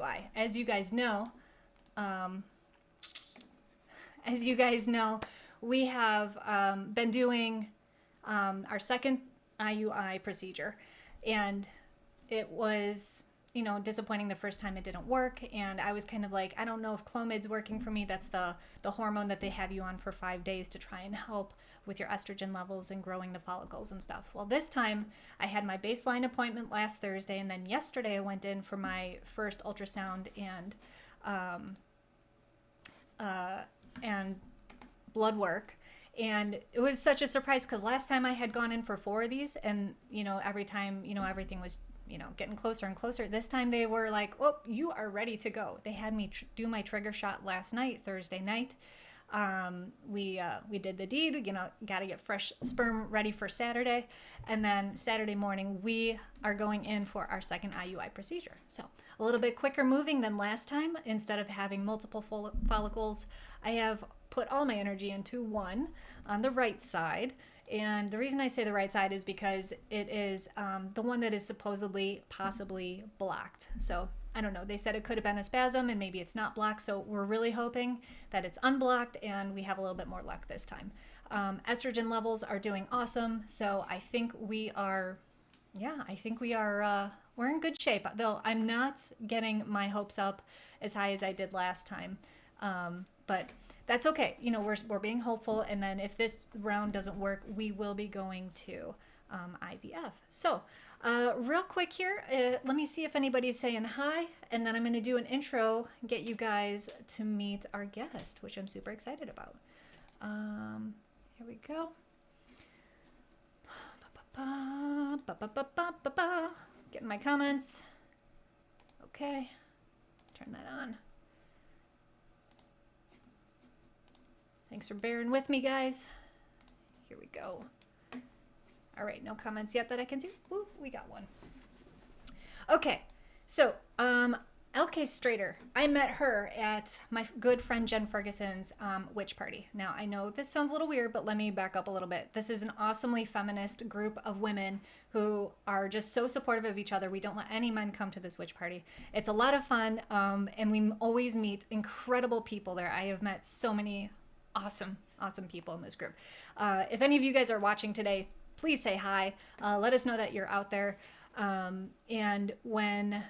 IUI. As you guys know, we have been doing our second IUI procedure, and it was, disappointing the first time it didn't work. And I was kind of like, I don't know if Clomid's working for me. That's the hormone that they have you on for 5 days to try and help with your estrogen levels and growing the follicles and stuff. Well, this time I had my baseline appointment last Thursday, and then yesterday I went in for my first ultrasound and blood work. And it was such a surprise because last time I had gone in for 4 of these, and every time everything was getting closer and closer. This time they were like, oh, you are ready to go. They had me do my trigger shot last night, Thursday night. We did the deed, got to get fresh sperm ready for Saturday. And then Saturday morning, we are going in for our second IUI procedure. So a little bit quicker moving than last time. Instead of having multiple follicles, I have put all my energy into one on the right side. And the reason I say the right side is because it is the one that is supposedly possibly blocked. So I don't know. They said it could have been a spasm and maybe it's not blocked. So we're really hoping that it's unblocked and we have a little bit more luck this time. Estrogen levels are doing awesome. So I think we're in good shape. Though I'm not getting my hopes up as high as I did last time. But that's okay. We're being hopeful. And then if this round doesn't work, we will be going to IVF. So real quick here, let me see if anybody's saying hi. And then I'm going to do an intro, get you guys to meet our guest, which I'm super excited about. Here we go. Getting my comments. Okay. Turn that on. Thanks for bearing with me, guys. Here we go. All right, no comments yet that I can see. Woo, we got one. Okay, so LK Strader. I met her at my good friend Jen Ferguson's witch party. Now, I know this sounds a little weird, but let me back up a little bit. This is an awesomely feminist group of women who are just so supportive of each other. We don't let any men come to this witch party. It's a lot of fun, and we always meet incredible people there. I have met so many awesome people in this group. If any of you guys are watching today, please say hi. Let us know that you're out there. And when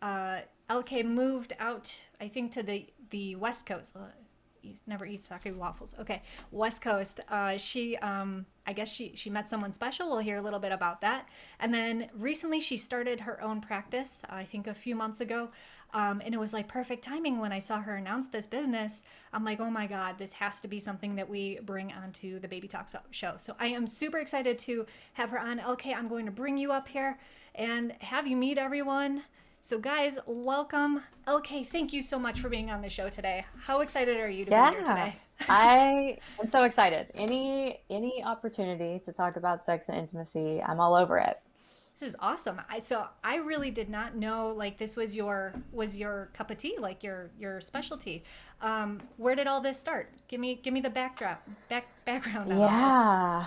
LK moved out, I think to the West Coast, never eat sake waffles. Okay, West Coast. She I guess she met someone special. We'll hear a little bit about that. And then recently she started her own practice, I think a few months ago. And it was like perfect timing when I saw her announce this business. I'm like, oh my God, this has to be something that we bring onto the Baby Talk show. So I am super excited to have her on. LK, I'm going to bring you up here and have you meet everyone. So guys, welcome. LK, thank you so much for being on the show today. How excited are you to be here today? I am so excited. Any opportunity to talk about sex and intimacy, I'm all over it. This is awesome. I really did not know like this was your cup of tea, like your specialty. Where did all this start? Give me the background on all this. Yeah,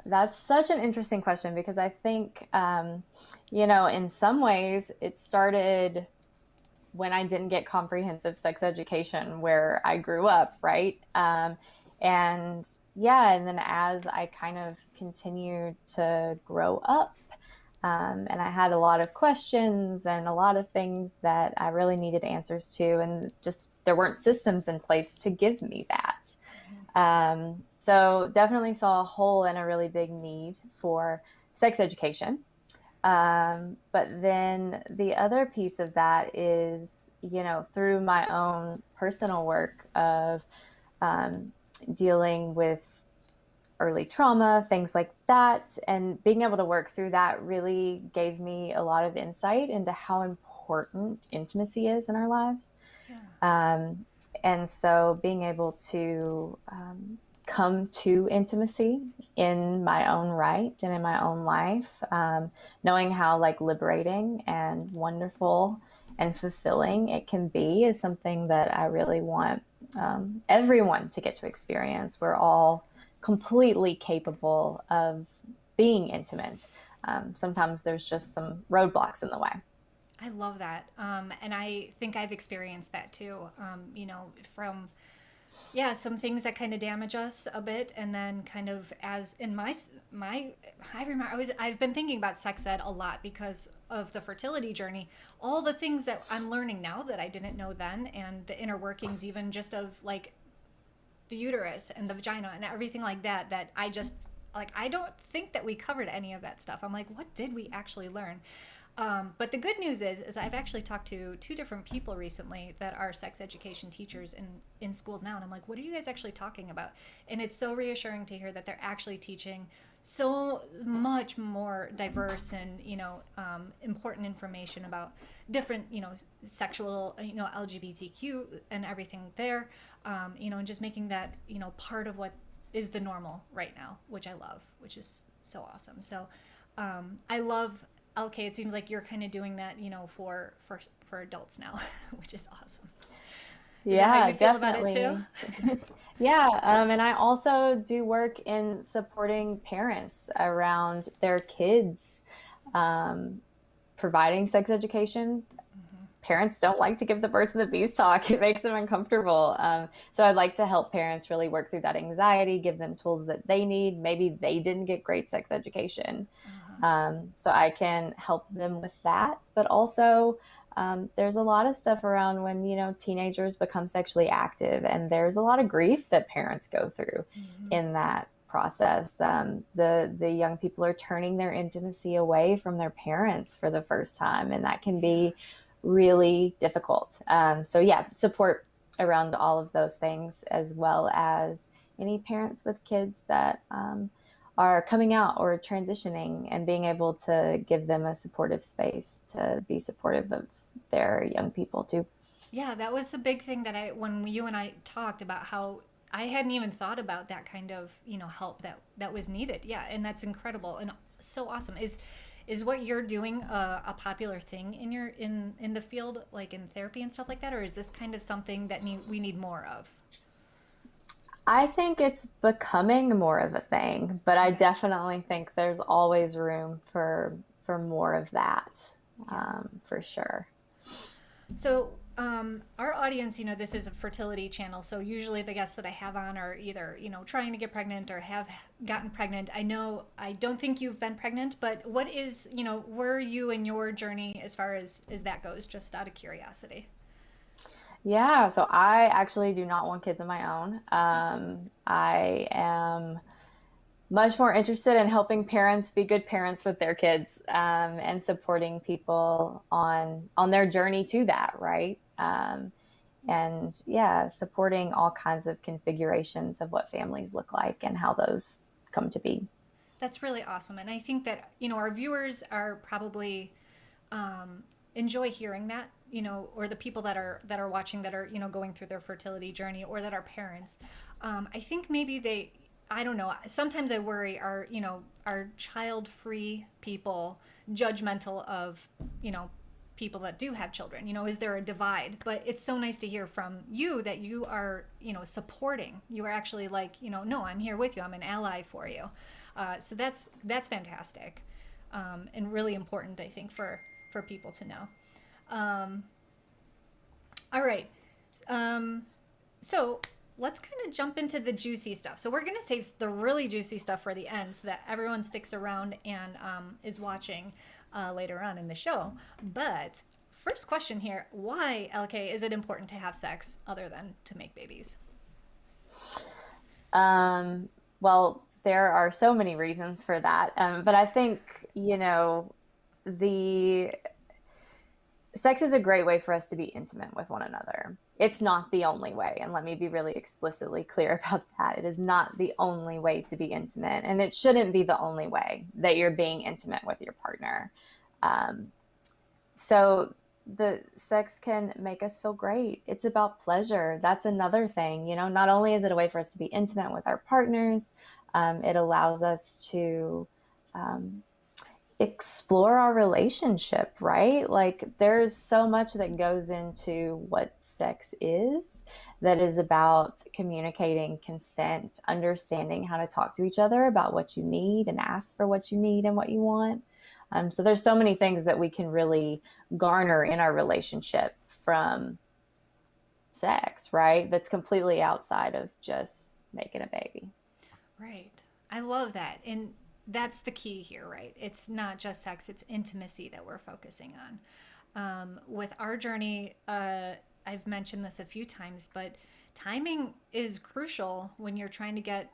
that's such an interesting question because I think, in some ways it started when I didn't get comprehensive sex education where I grew up, right? And then as I kind of continued to grow up, and I had a lot of questions and a lot of things that I really needed answers to, and just there weren't systems in place to give me that. So definitely saw a hole and a really big need for sex education. But then the other piece of that is, through my own personal work of dealing with early trauma, things like that, and being able to work through that really gave me a lot of insight into how important intimacy is in our lives. Yeah. And so being able to come to intimacy in my own right and in my own life, knowing how like liberating and wonderful and fulfilling it can be is something that I really want everyone to get to experience. We're all completely capable of being intimate. Sometimes there's just some roadblocks in the way. I love that. And I think I've experienced that too. From some things that kind of damage us a bit, and then kind of as in my I remember I've been thinking about sex ed a lot because of the fertility journey, all the things that I'm learning now that I didn't know then, and the inner workings even just of like the uterus and the vagina and everything like that, that I just like I don't think that we covered any of that stuff. I'm like, what did we actually learn? But the good news is I've actually talked to two different people recently that are sex education teachers in schools now, and I'm like, what are you guys actually talking about? And it's so reassuring to hear that they're actually teaching so much more diverse and important information about different sexual LGBTQ and everything there, and just making that part of what is the normal right now, which I love, which is so awesome. So I love LK. It seems like you're kind of doing that, for adults now, which is awesome. Is that how Yeah, you feel about it too? definitely. Yeah, and I also do work in supporting parents around their kids, um, providing sex education. Parents don't like to give the birds and the bees talk. It makes them uncomfortable. So I'd like to help parents really work through that anxiety, give them tools that they need. Maybe they didn't get great sex education. Uh-huh. So I can help them with that. But also, there's a lot of stuff around when, teenagers become sexually active, and there's a lot of grief that parents go through Mm-hmm. in that process. The young people are turning their intimacy away from their parents for the first time, and that can Yeah. be really difficult. So yeah, support around all of those things, as well as any parents with kids that are coming out or transitioning, and being able to give them a supportive space to be supportive of their young people too. Yeah, that was the big thing that when you and I talked about how I hadn't even thought about that kind of, help that was needed. Yeah, and that's incredible and so awesome. Is what you're doing a popular thing in in the field, like in therapy and stuff like that, or is this kind of something that we need more of? I think it's becoming more of a thing, but I Okay. definitely think there's always room for more of that, Yeah. for sure. So, our audience, this is a fertility channel. So usually the guests that I have on are either, trying to get pregnant or have gotten pregnant. I don't think you've been pregnant, but what is, where are you in your journey as far as that goes, just out of curiosity? Yeah, so I actually do not want kids of my own. I am much more interested in helping parents be good parents with their kids, and supporting people on their journey to that, right? And yeah, supporting all kinds of configurations of what families look like and how those come to be. That's really awesome. And I think that, our viewers are probably enjoy hearing that, or the people that are watching that are, going through their fertility journey or that are parents. I think maybe I don't know. Sometimes I worry are child-free people judgmental of, people that do have children? Is there a divide? But it's so nice to hear from you that you are, supporting. You are actually like, no, I'm here with you. I'm an ally for you. So that's fantastic, and really important, I think, for people to know. Um, all right. Um, so let's kind of jump into the juicy stuff. So we're going to save the really juicy stuff for the end so that everyone sticks around and is watching later on in the show. But first question here, why, LK, is it important to have sex other than to make babies? Well, there are so many reasons for that. But I think, the sex is a great way for us to be intimate with one another. It's not the only way. And let me be really explicitly clear about that. It is not the only way to be intimate. And it shouldn't be the only way that you're being intimate with your partner. Um, so the sex can make us feel great. It's about pleasure. That's another thing. Not only is it a way for us to be intimate with our partners, it allows us to um, explore our relationship, right? Like there's so much that goes into what sex is, that is about communicating consent, understanding how to talk to each other about what you need and ask for what you need and what you want. So there's so many things that we can really garner in our relationship from sex, right? That's completely outside of just making a baby. Right. I love that. And that's the key here, right? It's not just sex, it's intimacy that we're focusing on. With our journey, I've mentioned this a few times, but timing is crucial when you're trying to get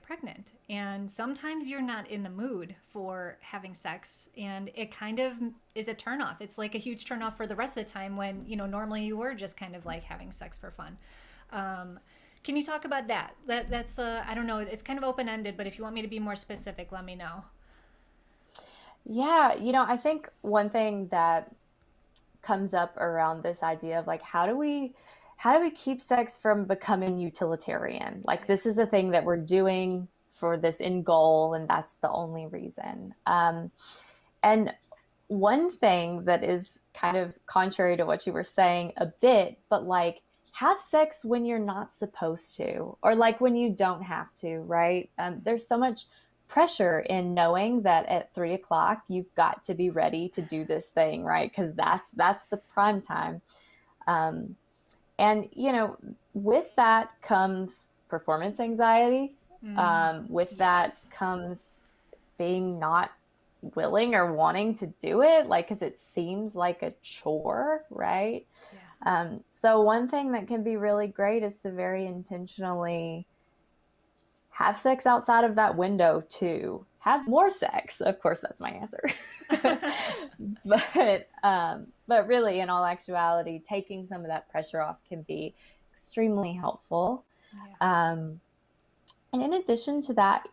pregnant. And sometimes you're not in the mood for having sex, and it kind of is a turnoff. It's like a huge turnoff for the rest of the time when, normally you were just kind of like having sex for fun. Um, can you talk about that? That's I don't know. It's kind of open ended, but if you want me to be more specific, let me know. Yeah, I think one thing that comes up around this idea of like how do we keep sex from becoming utilitarian? Like Yeah. this is a thing that we're doing for this end goal, and that's the only reason. And one thing that is kind of contrary to what you were saying a bit, but like have sex when you're not supposed to, or like when you don't have to, right? There's so much pressure in knowing that at 3 o'clock you've got to be ready to do this thing, right? Because that's the prime time. Um, and with that comes performance anxiety. Mm, With that yes. comes being not willing or wanting to do it, like, because it seems like a chore, right? Yeah. So one thing that can be really great is to very intentionally have sex outside of that window to have more sex. Of course, that's my answer. But really, in all actuality, taking some of that pressure off can be extremely helpful. Yeah. And in addition to that,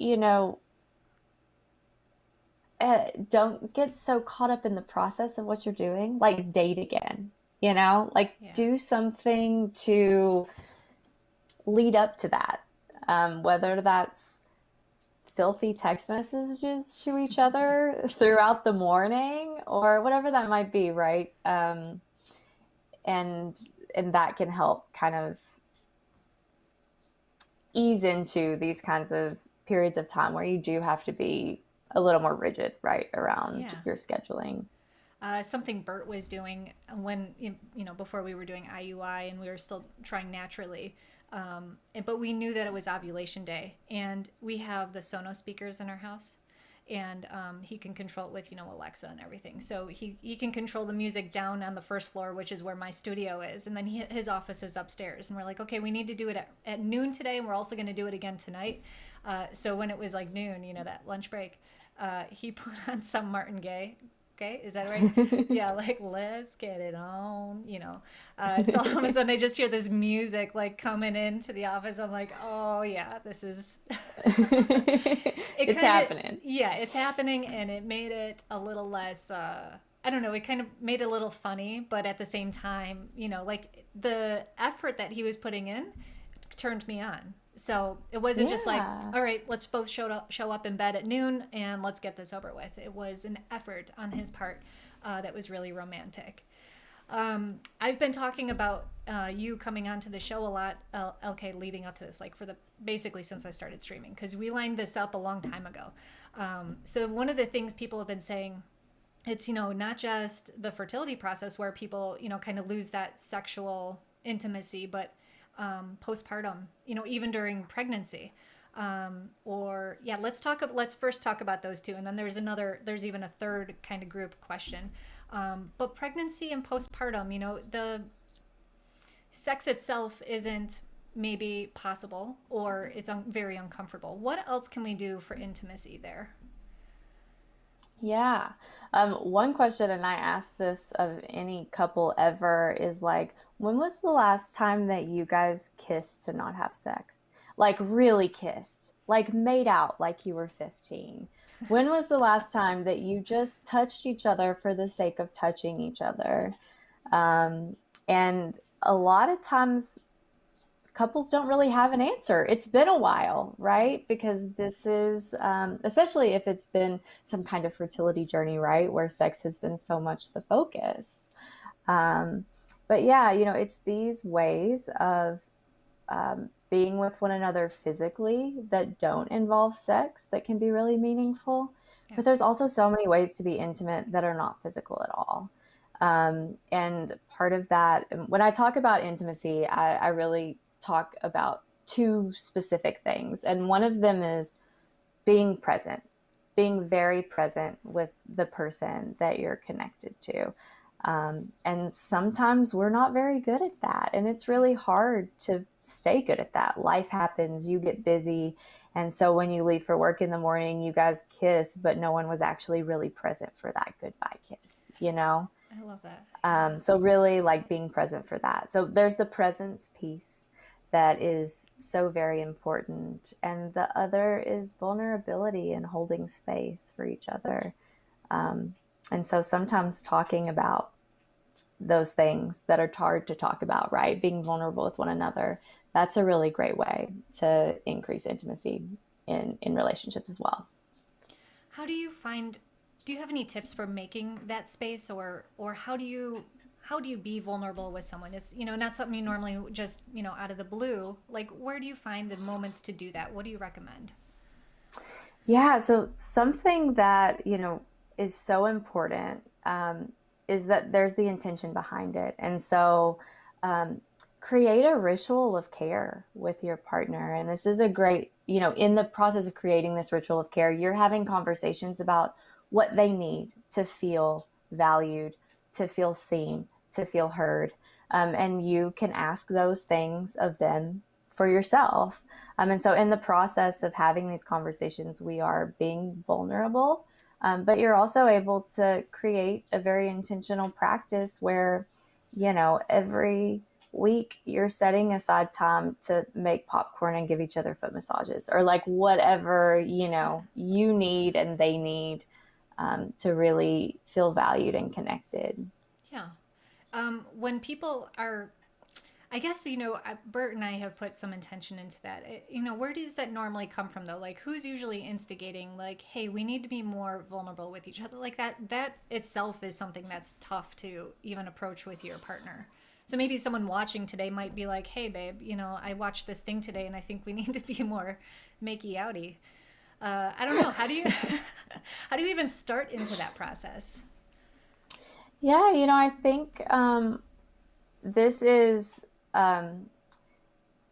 don't get so caught up in the process of what you're doing. Like date again, like Yeah. do something to lead up to that. Whether that's filthy text messages to each other throughout the morning or whatever that might be, right? And that can help kind of ease into these kinds of periods of time where you do have to be a little more rigid, right, around Yeah. your scheduling. Something Bert was doing when, before we were doing IUI and we were still trying naturally. But we knew that it was ovulation day, and we have the Sonos speakers in our house, and he can control it with, Alexa and everything. So he can control the music down on the first floor, which is where my studio is, and then his office is upstairs. And we're like, okay, we need to do it at noon today, and we're also going to do it again tonight. So when it was like noon, that lunch break, he put on some Martin Gaye. Okay, is that right? Yeah, like let's get it on. So all of a sudden I just hear this music like coming into the office. I'm like, oh yeah, this is. It It's kind of, happening. yeah, it's happening, and it made it a little less. I don't know. It kind of made it a little funny, but at the same time, like the effort that he was putting in turned me on. So it wasn't just like, Yeah. all right, let's both show up in bed at noon and let's get this over with. It was an effort on his part that was really romantic. I've been talking about you coming onto the show a lot, LK, leading up to this, like for the basically since I started streaming, because we lined this up a long time ago. So one of the things people have been saying, it's not just the fertility process where people kind of lose that sexual intimacy, but postpartum, even during pregnancy. Or yeah, let's first talk about those two, and then there's even a third kind of group question. But pregnancy and postpartum, the sex itself isn't maybe possible, or it's very uncomfortable. What else can we do for intimacy there? Yeah. One question, and I ask this of any couple ever, is like, when was the last time that you guys kissed to not have sex? Like, really kissed, like made out like you were 15. When was the last time that you just touched each other for the sake of touching each other? Um, and a lot of times couples don't really have an answer. It's been a while, right? Because this is, especially if it's been some kind of fertility journey, right? Where sex has been so much the focus. Um, but yeah, it's these ways of being with one another physically that don't involve sex that can be really meaningful. Yeah. But there's also so many ways to be intimate that are not physical at all. And part of that, when I talk about intimacy, I really talk about two specific things. And one of them is being present, being very present with the person that you're connected to. And sometimes we're not very good at that. And it's really hard to stay good at that. Life happens, you get busy. And so when you leave for work in the morning, you guys kiss, but no one was actually really present for that goodbye kiss, you know? I love that. So really like being present for that. So there's the presence piece that is so very important. And the other is vulnerability and holding space for each other. And so sometimes talking about those things that are hard to talk about, right? Being vulnerable with one another, that's a really great way to increase intimacy in relationships as well. How do you find, do you have any tips for making that space, or how do you be vulnerable with someone? It's, not something you normally just, out of the blue. Like, where do you find the moments to do that? What do you recommend? Yeah, so something that, is so important is that there's the intention behind it. And so um, create a ritual of care with your partner. And this is a great, in the process of creating this ritual of care, you're having conversations about what they need to feel valued, to feel seen, to feel heard. And you can ask those things of them for yourself. And so in the process of having these conversations, we are being vulnerable, but you're also able to create a very intentional practice where, every week you're setting aside time to make popcorn and give each other foot massages or like whatever, you need and they need to really feel valued and connected. Yeah. When people are, I guess, Bert and I have put some intention into that. Where does that normally come from, though? Like, who's usually instigating, like, hey, we need to be more vulnerable with each other? Like, that itself is something that's tough to even approach with your partner. So maybe someone watching today might be like, hey, babe, I watched this thing today and I think we need to be more makey outy. I don't know. How do you, how do you even start into that process? Yeah, I think this is, um,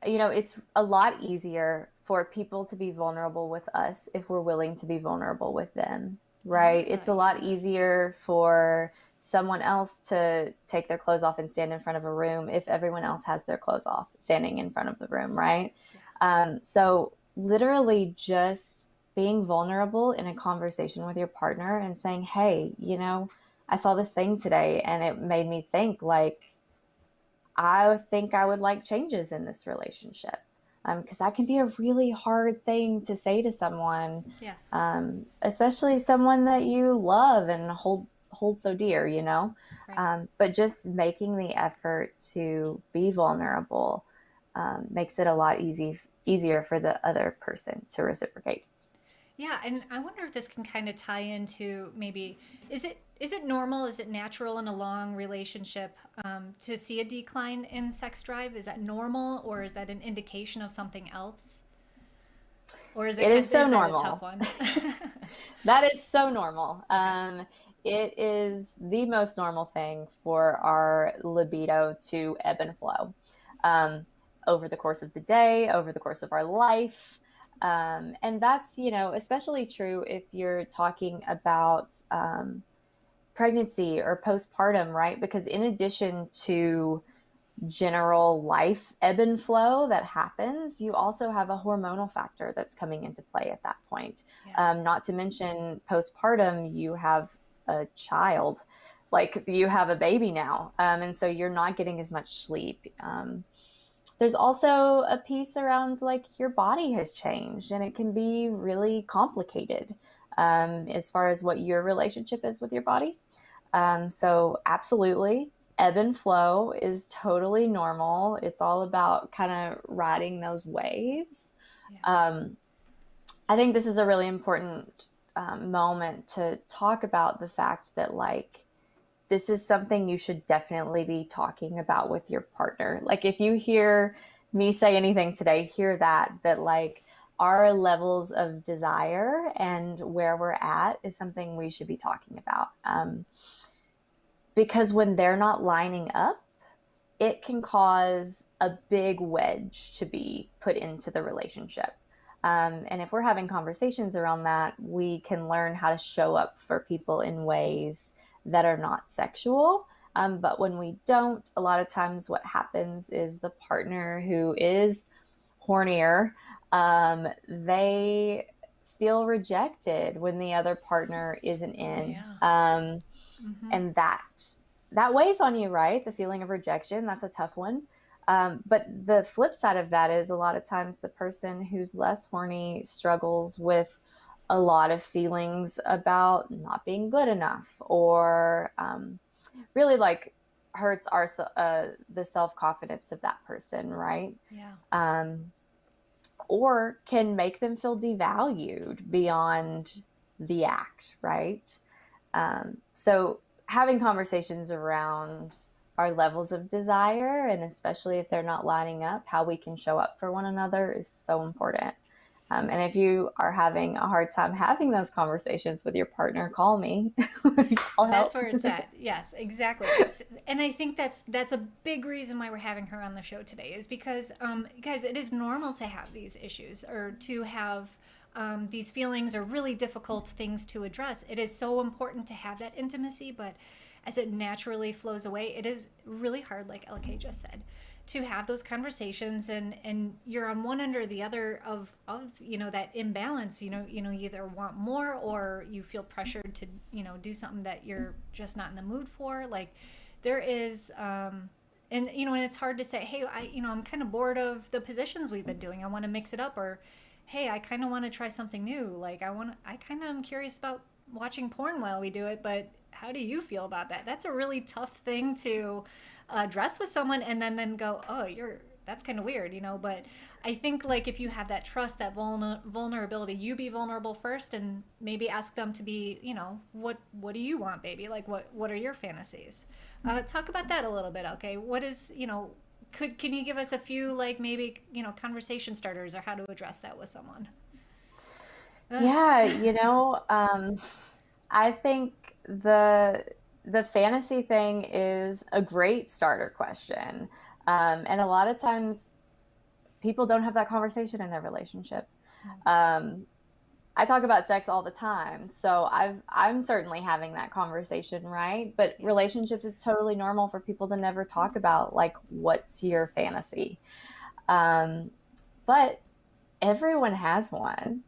it's a lot easier for people to be vulnerable with us if we're willing to be vulnerable with them, right? It's a lot Yes. easier for someone else to take their clothes off and stand in front of a room if everyone else has their clothes off standing in front of the room, right? Yeah. So literally just being vulnerable in a conversation with your partner and saying, hey, I saw this thing today and it made me think like, I think I would like changes in this relationship. Because that can be a really hard thing to say to someone, Yes. especially someone that you love and hold so dear, Right. But just making the effort to be vulnerable makes it a lot easier for the other person to reciprocate. Yeah, and I wonder if this can kind of tie into maybe, is it normal, is it natural in a long relationship to see a decline in sex drive? Is that normal, or is that an indication of something else? Or is it It is so is that a tough normal. one? That is so normal. Okay. It is the most normal thing for our libido to ebb and flow um, over the course of the day, over the course of our life. And that's, especially true if you're talking about pregnancy or postpartum, right? Because in addition to general life ebb and flow that happens, you also have a hormonal factor that's coming into play at that point. Yeah. Not to mention postpartum, you have a child, like you have a baby now. And so you're not getting as much sleep. There's also a piece around like your body has changed and it can be really complicated as far as what your relationship is with your body. So absolutely, ebb and flow is totally normal. It's all about kind of riding those waves. Yeah. Um, I think this is a really important moment to talk about the fact that like this is something you should definitely be talking about with your partner. Like if you hear me say anything today, hear that like our levels of desire and where we're at is something we should be talking about. Because when they're not lining up, it can cause a big wedge to be put into the relationship. And if we're having conversations around that, we can learn how to show up for people in ways that are not sexual. But when we don't, a lot of times what happens is the partner who is hornier, they feel rejected when the other partner isn't in. Yeah. And that weighs on you, right? The feeling of rejection, that's a tough one. But the flip side of that is a lot of times the person who's less horny struggles with a lot of feelings about not being good enough, or really like hurts the self-confidence of that person, right? Yeah. Or can make them feel devalued beyond the act, right? So having conversations around our levels of desire, and especially if they're not lining up, how we can show up for one another is so important. And if you are having a hard time having those conversations with your partner, call me. I'll help. That's where it's at. Yes, exactly. And I think that's a big reason why we're having her on the show today, is because, guys, it is normal to have these issues, or to have these feelings, or really difficult things to address. It is so important to have that intimacy, but as it naturally flows away, it is really hard, like LK just said, to have those conversations, and you're on one end or the other of that imbalance. You either want more, or you feel pressured to do something that you're just not in the mood for. Like, there is and it's hard to say, hey, I'm kind of bored of the positions we've been doing, I want to mix it up. Or, hey, I kind of want to try something new. Like, I kind of am curious about watching porn while we do it, but how do you feel about that? That's a really tough thing to address with someone, and then them go, oh, that's kind of weird. But I think, like, if you have that trust, that vulnerability, you be vulnerable first, and maybe ask them to be, what do you want, baby? Like, what are your fantasies? Talk about that a little bit. Okay, what is, can you give us a few, like, maybe conversation starters, or how to address that with someone? Yeah, I think the fantasy thing is a great starter question. And a lot of times people don't have that conversation in their relationship. I talk about sex all the time, so I'm certainly having that conversation, right? But relationships, it's totally normal for people to never talk about, like, what's your fantasy? But everyone has one.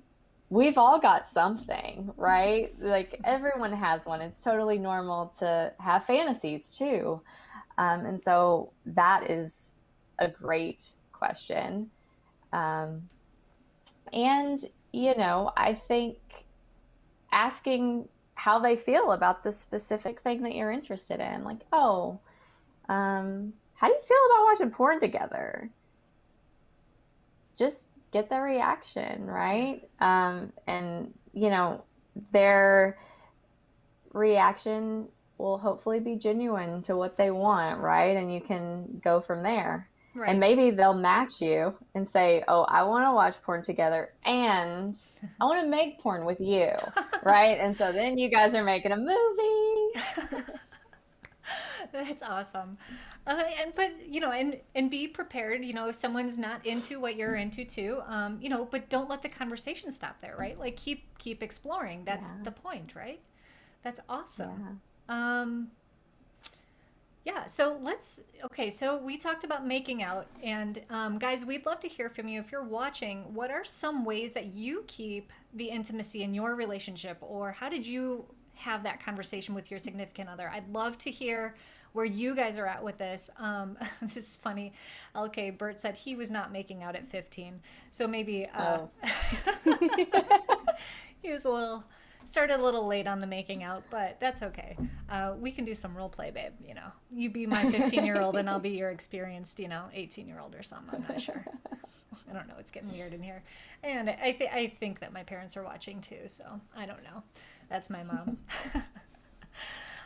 We've all got something, right? Like, everyone has one. It's totally normal to have fantasies too. And so that is a great question. And, I think asking how they feel about the specific thing that you're interested in, like, oh, how do you feel about watching porn together? Just get their reaction, right? And, their reaction will hopefully be genuine to what they want, right? And you can go from there. Right. And maybe they'll match you and say, oh, I want to watch porn together, and I want to make porn with you, right? And so then you guys are making a movie. That's awesome. And be prepared, if someone's not into what you're into too, but don't let the conversation stop there, right? Like, keep exploring. That's the point, right? That's awesome. Yeah. So so we talked about making out, and guys, we'd love to hear from you. If you're watching, what are some ways that you keep the intimacy in your relationship, or how did you have that conversation with your significant other? I'd love to hear where you guys are at with this. This is funny. LK Bert said he was not making out at 15, so maybe he was started a little late on the making out, but that's okay. We can do some role play, babe. You be my 15-year-old and I'll be your experienced 18-year-old or something. I'm not sure. I don't know. It's getting weird in here. And I think that my parents are watching too, so I don't know. That's my mom.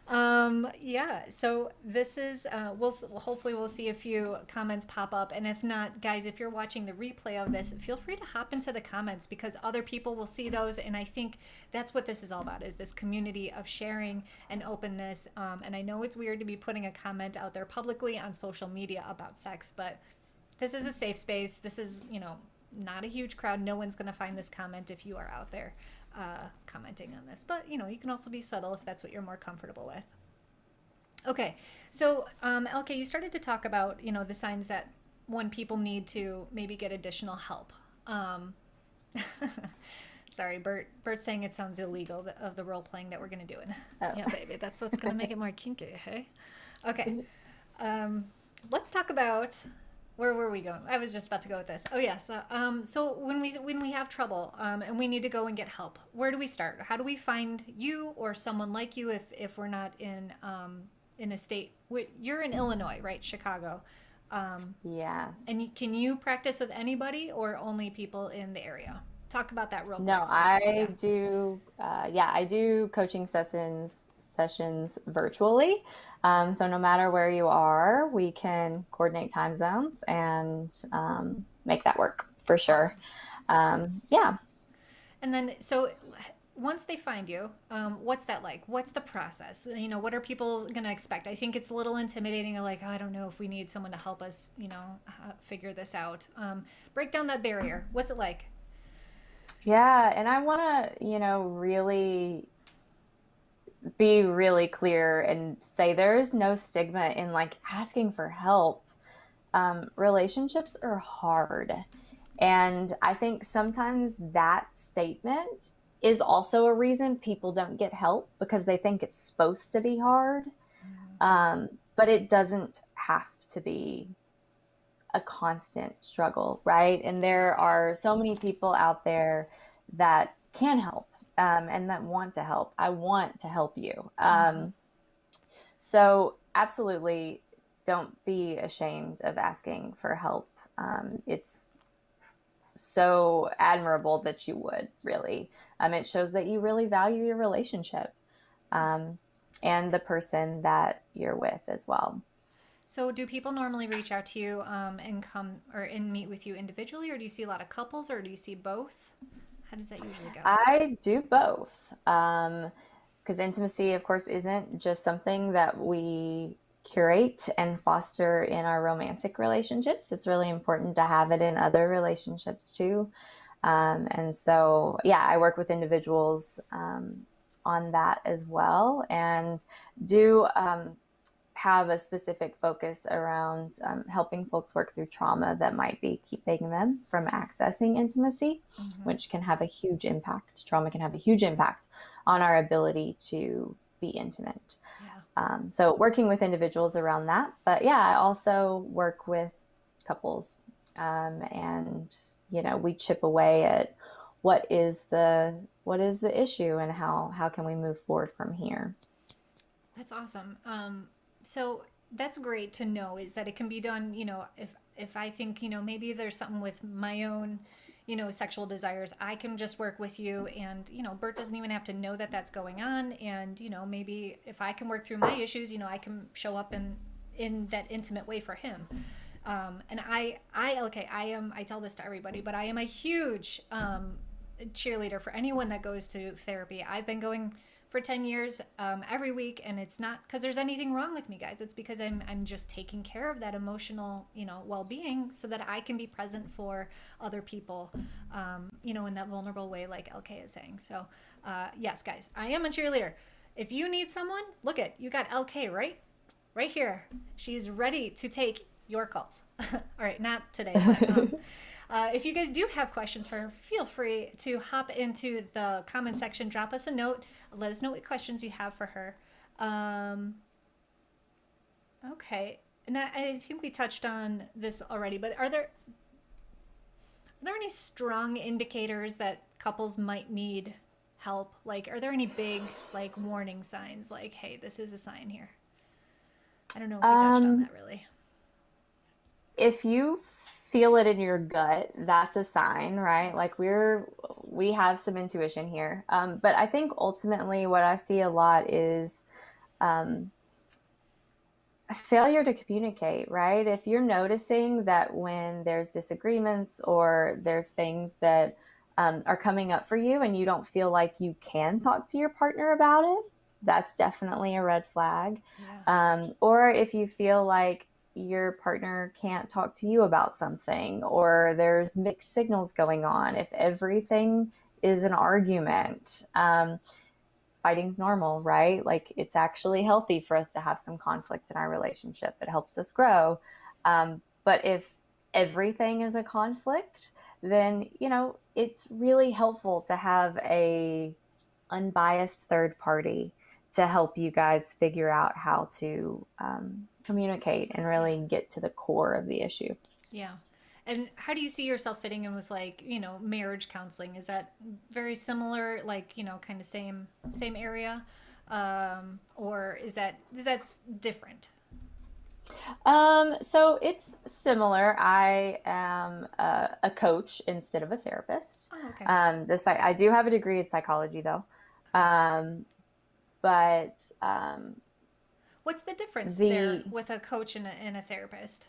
Yeah, so this is, hopefully we'll see a few comments pop up. And if not, guys, if you're watching the replay of this, feel free to hop into the comments because other people will see those. And I think that's what this is all about, is this community of sharing and openness. And I know it's weird to be putting a comment out there publicly on social media about sex, but this is a safe space. This is, not a huge crowd. No one's going to find this comment if you are out there commenting on this. But, you can also be subtle if that's what you're more comfortable with. Okay, so LK, you started to talk about, the signs that when people need to maybe get additional help. Sorry, Bert's saying it sounds illegal of the role playing that we're going to do. And yeah, baby, that's what's going to make it more kinky, hey? Okay, let's talk about, where were we going? I was just about to go with this. Oh yes. So when we have trouble and we need to go and get help, where do we start? How do we find you or someone like you if we're not in a state? You're in Illinois, right? Chicago. Yes. And can you practice with anybody or only people in the area? Talk about that real quick. No, first. I do. I do coaching sessions virtually. So no matter where you are, we can coordinate time zones and make that work for sure. Yeah. And then, so once they find you, what's that like? What's the process? What are people going to expect? I think it's a little intimidating. Like, oh, I don't know if we need someone to help us, figure this out. Break down that barrier. What's it like? Yeah. And I want to, really be really clear and say there's no stigma in like asking for help. Relationships are hard. And I think sometimes that statement is also a reason people don't get help because they think it's supposed to be hard. But it doesn't have to be a constant struggle, right? And there are so many people out there that can help and that want to help. I want to help you. So absolutely don't be ashamed of asking for help. It's so admirable that you would, really. It shows that you really value your relationship and the person that you're with as well. So do people normally reach out to you and come and meet with you individually, or do you see a lot of couples, or do you see both? How does that usually go? I do both. Because intimacy, of course, isn't just something that we curate and foster in our romantic relationships. It's really important to have it in other relationships too. And so, yeah, I work with individuals on that as well, and do have a specific focus around helping folks work through trauma that might be keeping them from accessing intimacy, which can have a huge impact. Trauma can have a huge impact on our ability to be intimate. Yeah. So working with individuals around that. But yeah, I also work with couples and, we chip away at what is the issue and how can we move forward from here. That's awesome. So that's great to know, is that it can be done, if I think, maybe there's something with my own, sexual desires, I can just work with you, and, Bert doesn't even have to know that that's going on. And, maybe if I can work through my issues, I can show up in that intimate way for him. And I tell this to everybody, but I am a huge cheerleader for anyone that goes to therapy. I've been going for 10 years every week, and it's not because there's anything wrong with me, guys. It's because I'm just taking care of that emotional well-being so that I can be present for other people in that vulnerable way, like LK is saying. So yes, guys, I am a cheerleader. If you need someone, you got LK right here. She's ready to take your calls. All right, not today, but if you guys do have questions for her, feel free to hop into the comment section, drop us a note, let us know what questions you have for her. Okay, and I think we touched on this already, but are there any strong indicators that couples might need help? Like, are there any big warning signs, like, hey, this is a sign here? I don't know if we touched on that really. If you feel it in your gut, that's a sign, right? Like we have some intuition here. But I think ultimately what I see a lot is failure to communicate, right? If you're noticing that when there's disagreements or there's things that are coming up for you and you don't feel like you can talk to your partner about it, that's definitely a red flag. Yeah. Or if you feel like your partner can't talk to you about something, or there's mixed signals going on, if everything is an argument, fighting's normal, right? Like, it's actually healthy for us to have some conflict in our relationship. It helps us grow. But if everything is a conflict, then, it's really helpful to have a unbiased third party to help you guys figure out how to communicate and really get to the core of the issue. Yeah. And how do you see yourself fitting in with, like, marriage counseling? Is that very similar, like, kind of same area? Or is that different? So it's similar. I am a coach instead of a therapist. Oh, okay. Despite I do have a degree in psychology though. Um, but What's the difference there the with a coach and a therapist?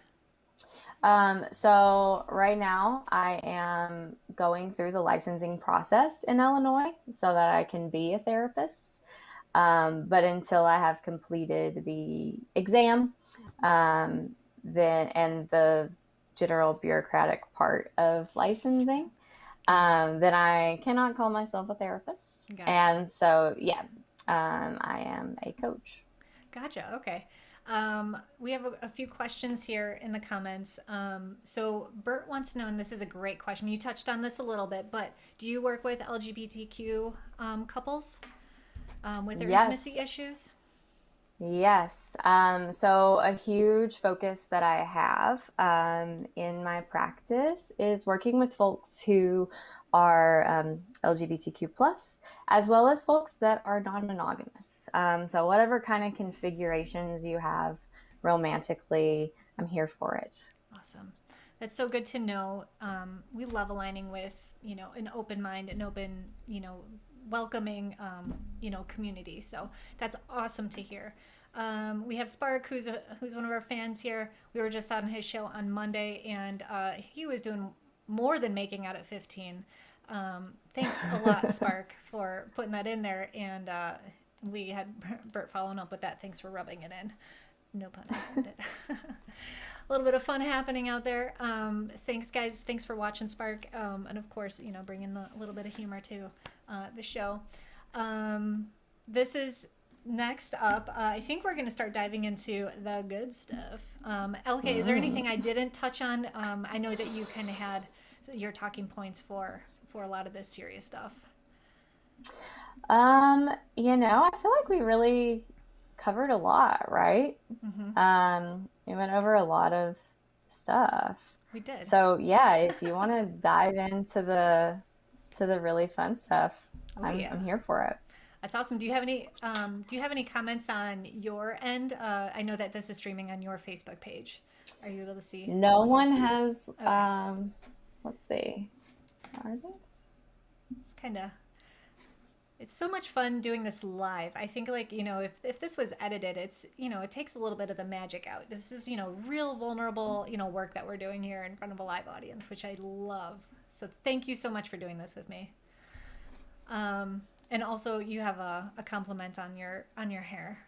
So right now I am going through the licensing process in Illinois so that I can be a therapist. But until I have completed the exam, um, then and the general bureaucratic part of licensing, then I cannot call myself a therapist. Gotcha. And so, yeah, I am a coach. Gotcha. Okay. We have a few questions here in the comments. So Bert wants to know, and this is a great question. You touched on this a little bit, but do you work with LGBTQ couples with their Yes, intimacy issues? yes. So a huge focus that I have in my practice is working with folks who are LGBTQ plus, as well as folks that are non-monogamous. So whatever kind of configurations you have romantically, I'm here for it. Awesome. That's so good to know. We love aligning with, an open mind, an open, welcoming, community. So that's awesome to hear. We have Spark, who's one of our fans here. We were just on his show on Monday, and he was doing more than making out at 15. Thanks a lot, Spark, for putting that in there. And we had Bert following up with that. Thanks for rubbing it in. No pun intended. A little bit of fun happening out there. Thanks, guys. Thanks for watching, Spark. And of course, bringing a little bit of humor to the show. This is next up. I think we're going to start diving into the good stuff. LK, is there anything I didn't touch on? I know that you kind of had your talking points for a lot of this serious stuff. I feel like we really covered a lot, right? We went over a lot of stuff. We did. So yeah, if you want to dive into the really fun stuff, I'm here for it. That's awesome. Do you have any comments on your end? I know that this is streaming on your Facebook page. Are you able to see? No one has Okay. let's see. Are they? It's so much fun doing this live. I think, like, if this was edited, it takes a little bit of the magic out. This is, real vulnerable, work that we're doing here in front of a live audience, which I love. So thank you so much for doing this with me. And also you have a compliment on your hair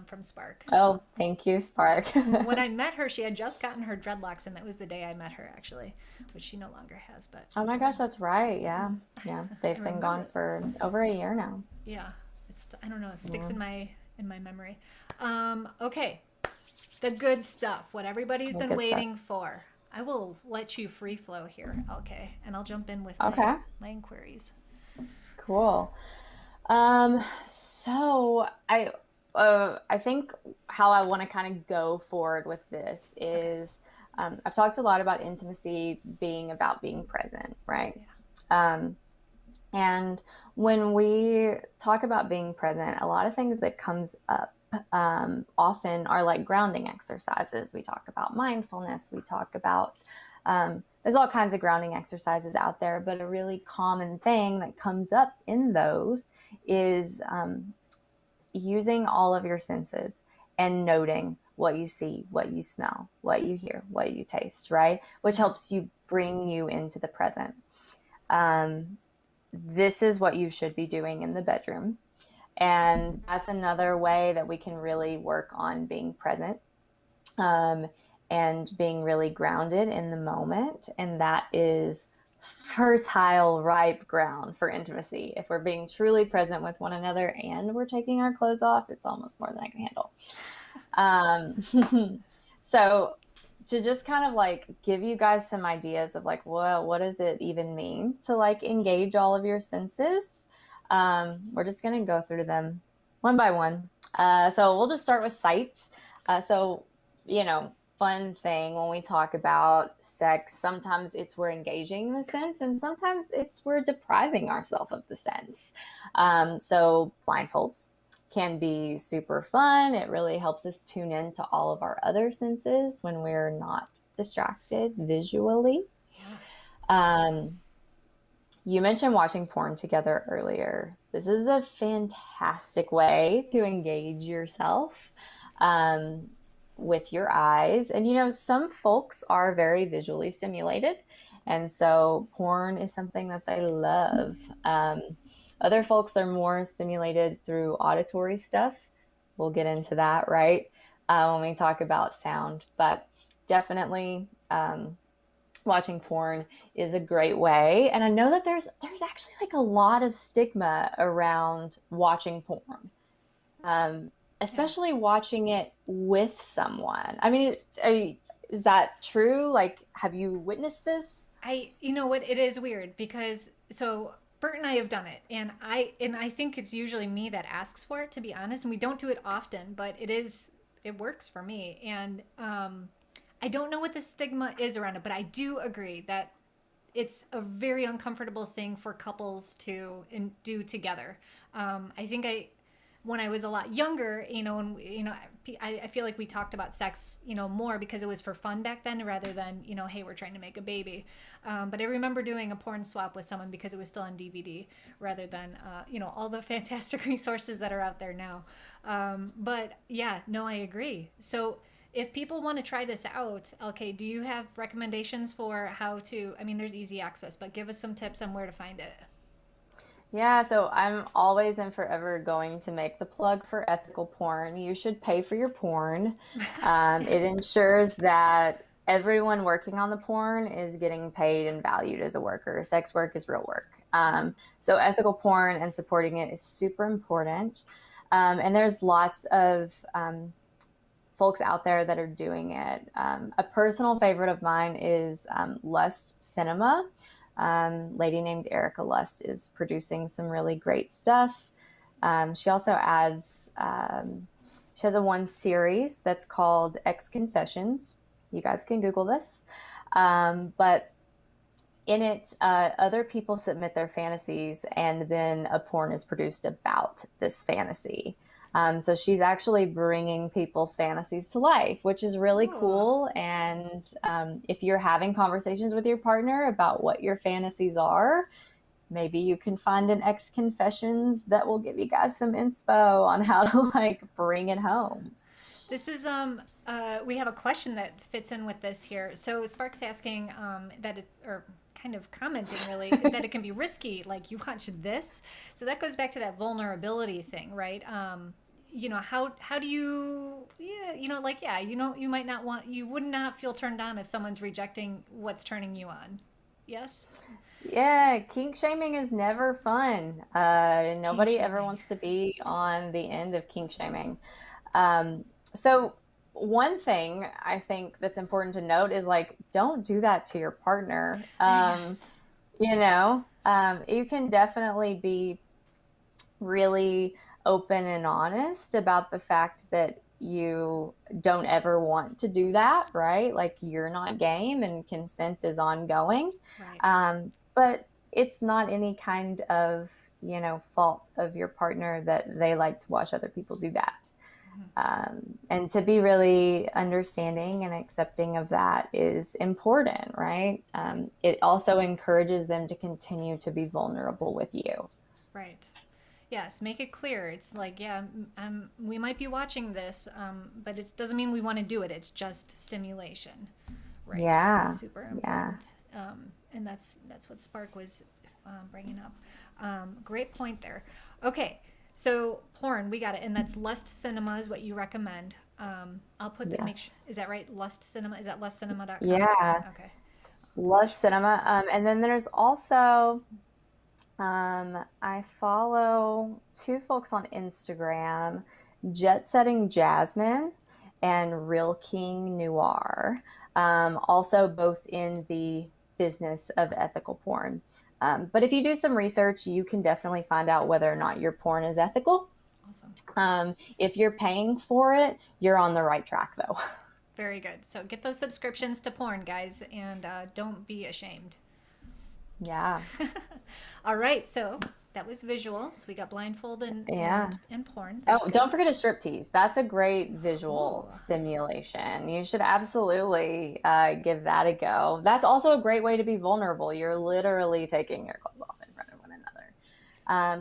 from Spark. Oh, thank you, Spark. When I met her, she had just gotten her dreadlocks, and that was the day I met her, actually, which she no longer has. But Oh my gosh, that's right. Yeah. Yeah. They've been gone for over a year now. Yeah, I don't know. It sticks in my memory. Okay, the good stuff. What everybody's The been good stuff. waiting for. I will let you free flow here, okay, and I'll jump in with Okay. my inquiries. Cool. So I think how I want to kind of go forward with this Okay. is I've talked a lot about intimacy being about being present, right? Yeah. And when we talk about being present, a lot of things that comes up often are like grounding exercises. We talk about mindfulness. We talk about there's all kinds of grounding exercises out there, but a really common thing that comes up in those is using all of your senses and noting what you see, what you smell, what you hear, what you taste, right? Which helps you bring you into the present. This is what you should be doing in the bedroom. And that's another way that we can really work on being present, and being really grounded in the moment. And that is fertile, ripe ground for intimacy. If we're being truly present with one another and we're taking our clothes off, it's almost more than I can handle. So to just kind of like give you guys some ideas of like, well, what does it even mean to like engage all of your senses? We're just going to go through them one by one. So we'll just start with sight. So, fun thing when we talk about sex, sometimes it's we're engaging the sense and sometimes it's we're depriving ourselves of the sense. So blindfolds can be super fun. It really helps us tune into all of our other senses when we're not distracted visually. Yes. You mentioned watching porn together earlier. This is a fantastic way to engage yourself with your eyes. And, some folks are very visually stimulated. And so porn is something that they love. Other folks are more stimulated through auditory stuff. We'll get into that, right? When we talk about sound. But definitely watching porn is a great way. And I know that there's actually like a lot of stigma around watching porn, especially watching it with someone. I mean, is that true? Like, have you witnessed this? You know what? It is weird because Bert and I have done it, and I think it's usually me that asks for it, to be honest. And we don't do it often, but it works for me. And I don't know what the stigma is around it, but I do agree that it's a very uncomfortable thing for couples to do together. I think when I was a lot younger, and I feel like we talked about sex, more because it was for fun back then rather than, hey, we're trying to make a baby. But I remember doing a porn swap with someone because it was still on DVD rather than, all the fantastic resources that are out there now. But yeah, no, I agree. So if people want to try this out, LK, do you have recommendations for how to? I mean, there's easy access, but give us some tips on where to find it. Yeah, so I'm always and forever going to make the plug for ethical porn. You should pay for your porn. It ensures that everyone working on the porn is getting paid and valued as a worker. Sex work is real work. So ethical porn and supporting it is super important. And there's lots of folks out there that are doing it. A personal favorite of mine is Lust Cinema. Lady named Erica Lust is producing some really great stuff. She also adds, she has one series that's called X Confessions. You guys can Google this. But in it, other people submit their fantasies and then a porn is produced about this fantasy. So she's actually bringing people's fantasies to life, which is really cool. And if you're having conversations with your partner about what your fantasies are, maybe you can find an X Confessions that will give you guys some inspo on how to like bring it home. This is we have a question that fits in with this here. So Spark's asking that it's or kind of commenting really that it can be risky, like you watch this. So that goes back to that vulnerability thing, right? How do you you might not you would not feel turned on if someone's rejecting what's turning you on. Yes. Yeah, kink shaming is never fun. Kink Nobody ever shaming. wants to be on the end of kink shaming. So one thing I think that's important to note is like, don't do that to your partner. Yes. You can definitely be really open and honest about the fact that you don't ever want to do that, right? Like you're not game and consent is ongoing. Right. But it's not any kind of, fault of your partner that they like to watch other people do that. And to be really understanding and accepting of that is important, right? It also encourages them to continue to be vulnerable with you. Right. Yes, make it clear. It's like, yeah, we might be watching this, but it doesn't mean we want to do it. It's just stimulation, right? Yeah. Super Yeah. important. And that's what Spark was bringing up. Great point there. Okay, so porn, we got it, and that's Lust Cinema is what you recommend. I'll put that. Yes. Is that right? Lust Cinema. Is that lustcinema.com? Yeah. Okay. Lust Cinema. And then there's also I follow two folks on Instagram, Jet Setting Jasmine and Real King Noir. Also both in the business of ethical porn. But if you do some research, you can definitely find out whether or not your porn is ethical. Awesome. If you're paying for it, you're on the right track though. Very good. So get those subscriptions to porn, guys, and don't be ashamed. Yeah. All right. So that was visual. So we got blindfold and porn. That's don't forget a striptease. That's a great visual Ooh. stimulation. You should absolutely give that a go. That's also a great way to be vulnerable. You're literally taking your clothes off in front of one another.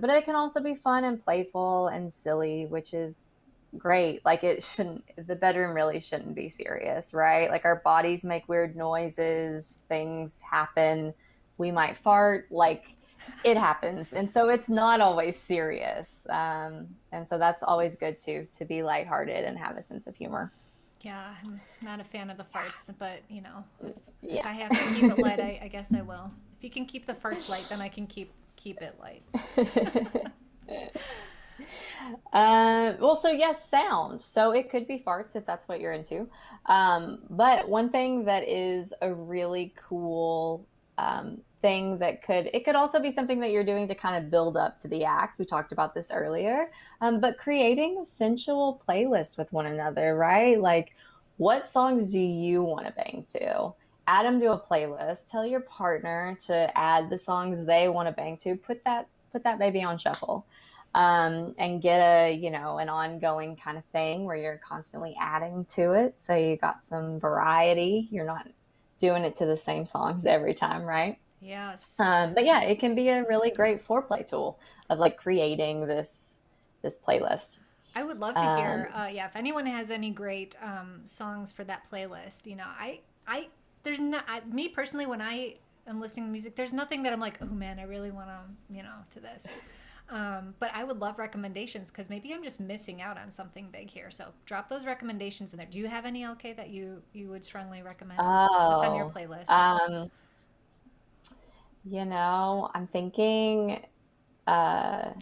But it can also be fun and playful and silly, which is great. Like the bedroom really shouldn't be serious, right? Like our bodies make weird noises, things happen. We might fart, like it happens. And so it's not always serious. And so that's always good to be lighthearted and have a sense of humor. Yeah, I'm not a fan of the farts, but if Yeah. I have to keep it light, I guess I will. If you can keep the farts light, then I can keep it light. Well, so yes, sound. So it could be farts if that's what you're into. But one thing that is a really cool thing that it could also be something that you're doing to kind of build up to the act. We talked about this earlier, but creating a sensual playlist with one another, right? Like, what songs do you want to bang to? Add them to a playlist. Tell your partner to add the songs they want to bang to. Put that baby on shuffle. And get an ongoing kind of thing where you're constantly adding to it. So you got some variety. You're not doing it to the same songs every time, right? Yes. But yeah, it can be a really great foreplay tool of like creating this playlist. I would love to hear, if anyone has any great songs for that playlist. Me personally, when I am listening to music, there's nothing that I'm like, oh man, I really want to this. But I would love recommendations because maybe I'm just missing out on something big here. So drop those recommendations in there. Do you have any LK that you would strongly recommend? What's on your playlist? I'm thinking, I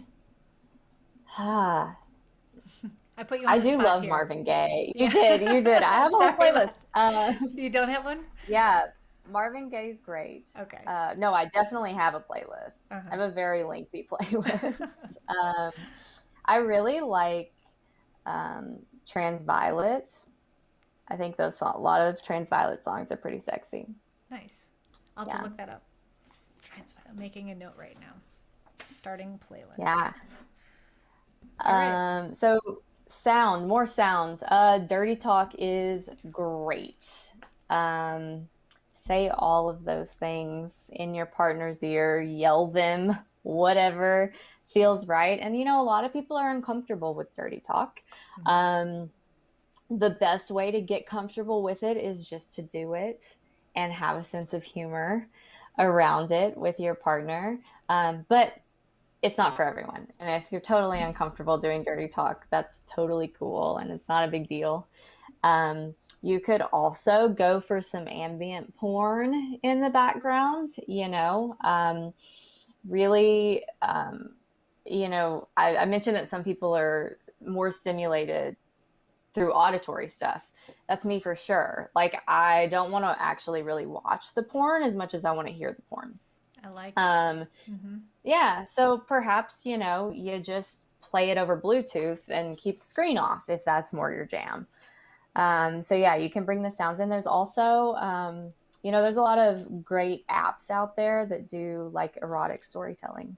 put you on I the do spot love here. Marvin Gaye. You did. I have a whole playlist. You don't have one? Yeah, Marvin Gaye's great. Okay. No, I definitely have a playlist. Uh-huh. I have a very lengthy playlist. I really like Transviolet. I think a lot of Transviolet songs are pretty sexy. Nice. I'll have to look that up. Transviolet. Making a note right now. Starting playlist. Yeah. All right. So more sound. Dirty talk is great. Say all of those things in your partner's ear, yell them, whatever feels right. And a lot of people are uncomfortable with dirty talk. The best way to get comfortable with it is just to do it and have a sense of humor around it with your partner. But it's not for everyone. And if you're totally uncomfortable doing dirty talk, that's totally cool. And it's not a big deal. You could also go for some ambient porn in the background, really, I mentioned that some people are more stimulated through auditory stuff. That's me for sure. Like, I don't want to actually really watch the porn as much as I want to hear the porn. I like it. Yeah. So perhaps, you just play it over Bluetooth and keep the screen off if that's more your jam. So yeah, you can bring the sounds in. There's also, there's a lot of great apps out there that do like erotic storytelling.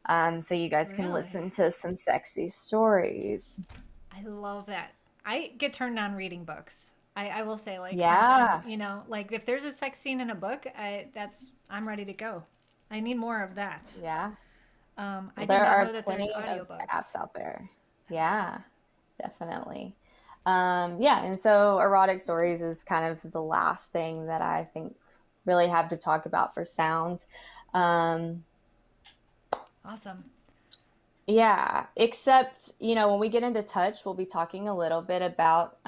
So you guys can listen to some sexy stories. I love that. I get turned on reading books. I will say, like, yeah, like if there's a sex scene in a book, I'm ready to go. I need more of that. Yeah. I did There not are know that there's plenty of audiobooks. apps out there. Yeah, definitely. Yeah, and so erotic stories is kind of the last thing that I think really have to talk about for sound. Um, Awesome. yeah, except, when we get into touch, we'll be talking a little bit about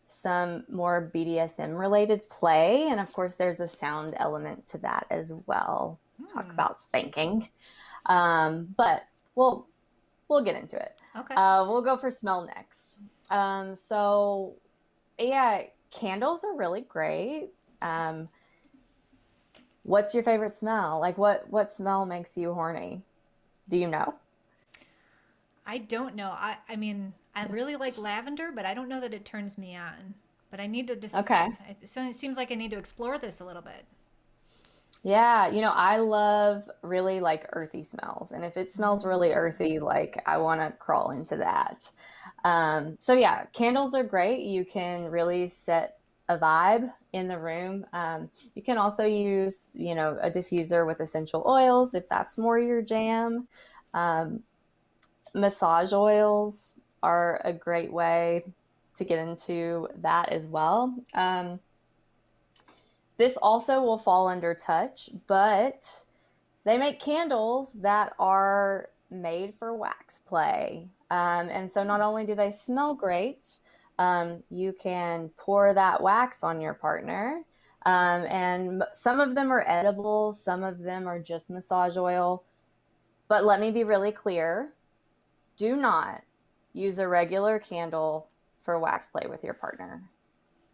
some more BDSM related play. And of course, there's a sound element to that as well. Talk about spanking. But we'll get into it. Okay. We'll go for smell next. So yeah, candles are really great. What's your favorite smell? Like what smell makes you horny? Do you know? I don't know. I mean, I really like lavender, but I don't know that it turns me on. But I need to just. Okay. It seems like I need to explore this a little bit. Yeah, I love really like earthy smells. And if it smells really earthy, like I want to crawl into that. So yeah, candles are great. You can really set a vibe in the room. You can also use, a diffuser with essential oils if that's more your jam. Um, Massage oils are a great way to get into that as well. This also will fall under touch, but they make candles that are made for wax play. And so not only do they smell great, you can pour that wax on your partner. And some of them are edible, some of them are just massage oil. But let me be really clear, do not use a regular candle for wax play with your partner.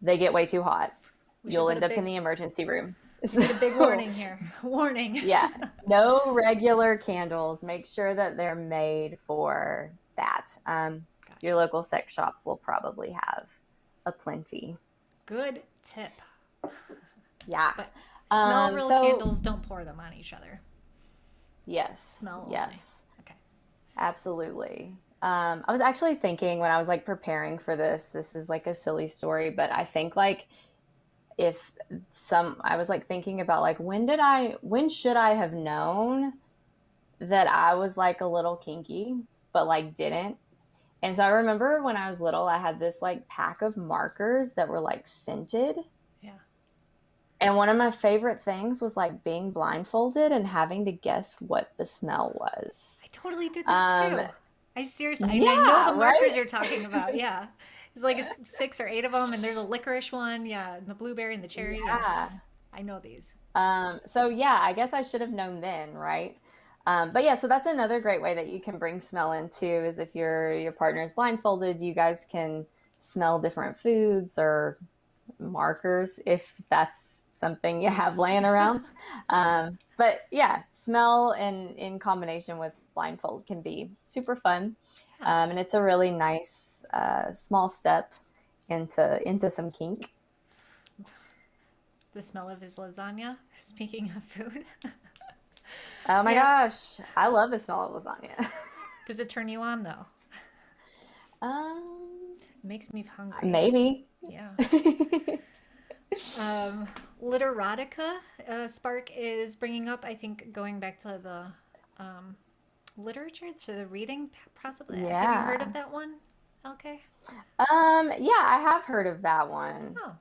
They get way too hot. You'll end up in the emergency room. Get a big warning here. Warning. Yeah, no regular candles. Make sure that they're made for that. Gotcha. Your local sex shop will probably have a plenty. Good tip. Yeah. But smell real candles, don't pour them on each other. Yes. Smell only. Yes. Okay. Absolutely. I was actually thinking when I was like preparing for this is like a silly story, but I think like I was like thinking about like when should I have known that I was like a little kinky, but like didn't. And so I remember when I was little, I had this like pack of markers that were like scented. Yeah. And one of my favorite things was like being blindfolded and having to guess what the smell was. I totally did that too. I seriously, yeah, I know the markers right? you're talking about. Yeah. It's like 6 or 8 of them, and there's a licorice one. Yeah. And the blueberry and the cherry. Yeah. Yes. I know these. So yeah, I guess I should have known then, right? But yeah, so that's another great way that you can bring smell into is if your partner is blindfolded, you guys can smell different foods or markers if that's something you have laying around. But yeah, smell in combination with blindfold can be super fun. And it's a really nice small step into some kink. The smell of his lasagna. Speaking of food. Oh my gosh, I love the smell of lasagna. Does it turn you on though? It makes me hungry. Maybe. Yeah. Literotica, Spark is bringing up, I think, going back to the literature, to the reading, possibly. Yeah. Have you heard of that one, LK? Yeah, I have heard of that one. Oh.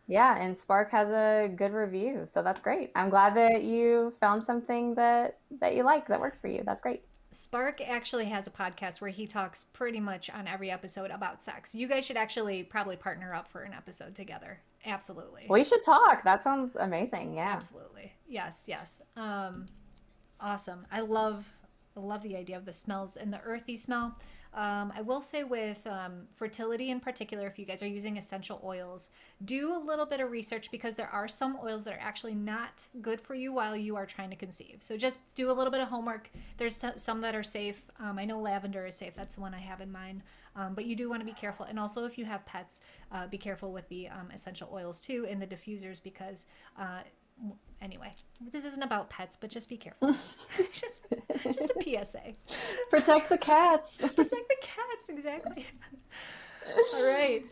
Yeah, and Spark has a good review, so that's great. I'm glad that you found something that you like, that works for you. That's great. Spark actually has a podcast where he talks pretty much on every episode about sex. You guys should actually probably partner up for an episode together. Absolutely. We should talk. That sounds amazing. Yeah. Absolutely. Yes, yes. Awesome. I love the idea of the smells and the earthy smell. I will say with fertility in particular, if you guys are using essential oils, do a little bit of research because there are some oils that are actually not good for you while you are trying to conceive. So just do a little bit of homework. There's some that are safe. I know lavender is safe. That's the one I have in mind. But you do want to be careful. And also if you have pets, be careful with the essential oils too in the diffusers because anyway, this isn't about pets, but just be careful. just a PSA. Protect the cats. Protect the cats, exactly. All right.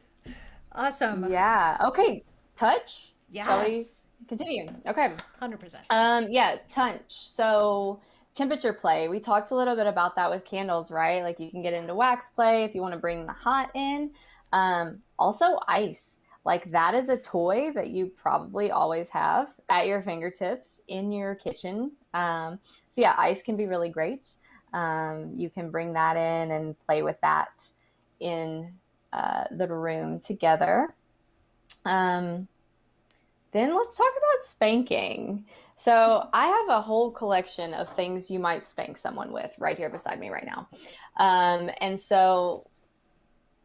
Awesome. Yeah. Okay. Touch. Yes. Shall we continue? Okay. 100%. Yeah, touch. So temperature play. We talked a little bit about that with candles, right? Like you can get into wax play if you want to bring the hot in. Also ice. Like that is a toy that you probably always have at your fingertips in your kitchen. So yeah, ice can be really great. You can bring that in and play with that in the room together. Then let's talk about spanking. So I have a whole collection of things you might spank someone with right here beside me right now. And so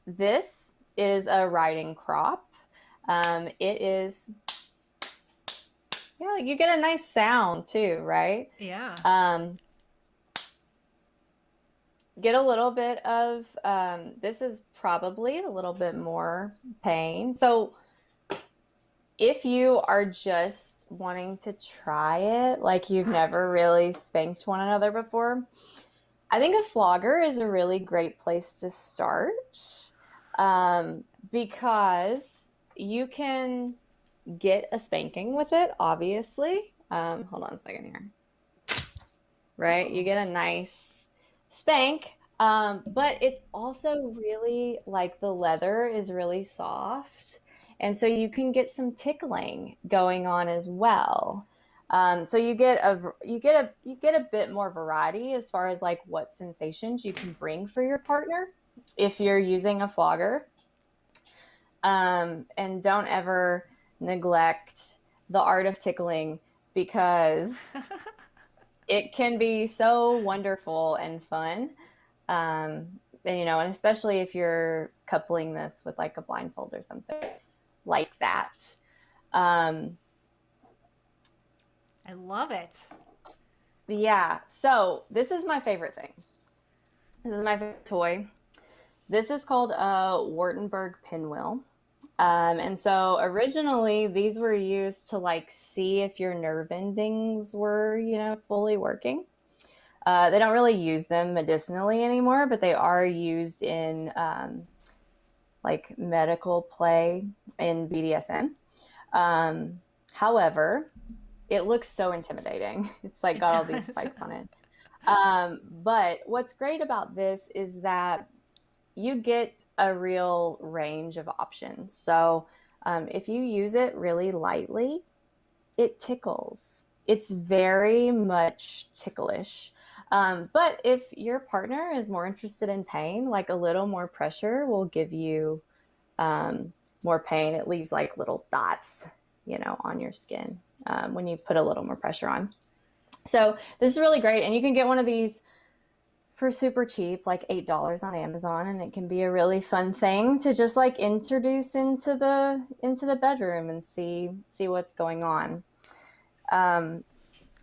this is a riding crop. It is, yeah, you get a nice sound too, right? Yeah. Get a little bit of, this is probably a little bit more pain. So if you are just wanting to try it, like you've never really spanked one another before, I think a flogger is a really great place to start, because you can get a spanking with it, obviously. Hold on a second here. Right? You get a nice spank, but it's also really like the leather is really soft. And so you can get some tickling going on as well. So you get a bit more variety as far as like what sensations you can bring for your partner if you're using a flogger. And don't ever neglect the art of tickling, because it can be so wonderful and fun. And especially if you're coupling this with like a blindfold or something like that. I love it. Yeah. So this is my favorite thing. This is my favorite toy. This is called a Wartenberg pinwheel. And so originally these were used to like see if your nerve endings were, fully working. They don't really use them medicinally anymore, but they are used in like medical play in BDSM. However, it looks so intimidating. It's like It got all these does. spikes on it. But what's great about this is that you get a real range of options. So if you use it really lightly, it tickles. It's very much ticklish. But if your partner is more interested in pain, like a little more pressure will give you more pain. It leaves like little dots, on your skin when you put a little more pressure on. So this is really great. And you can get one of these for super cheap, like $8 on Amazon, and it can be a really fun thing to just like introduce into the bedroom and see what's going on.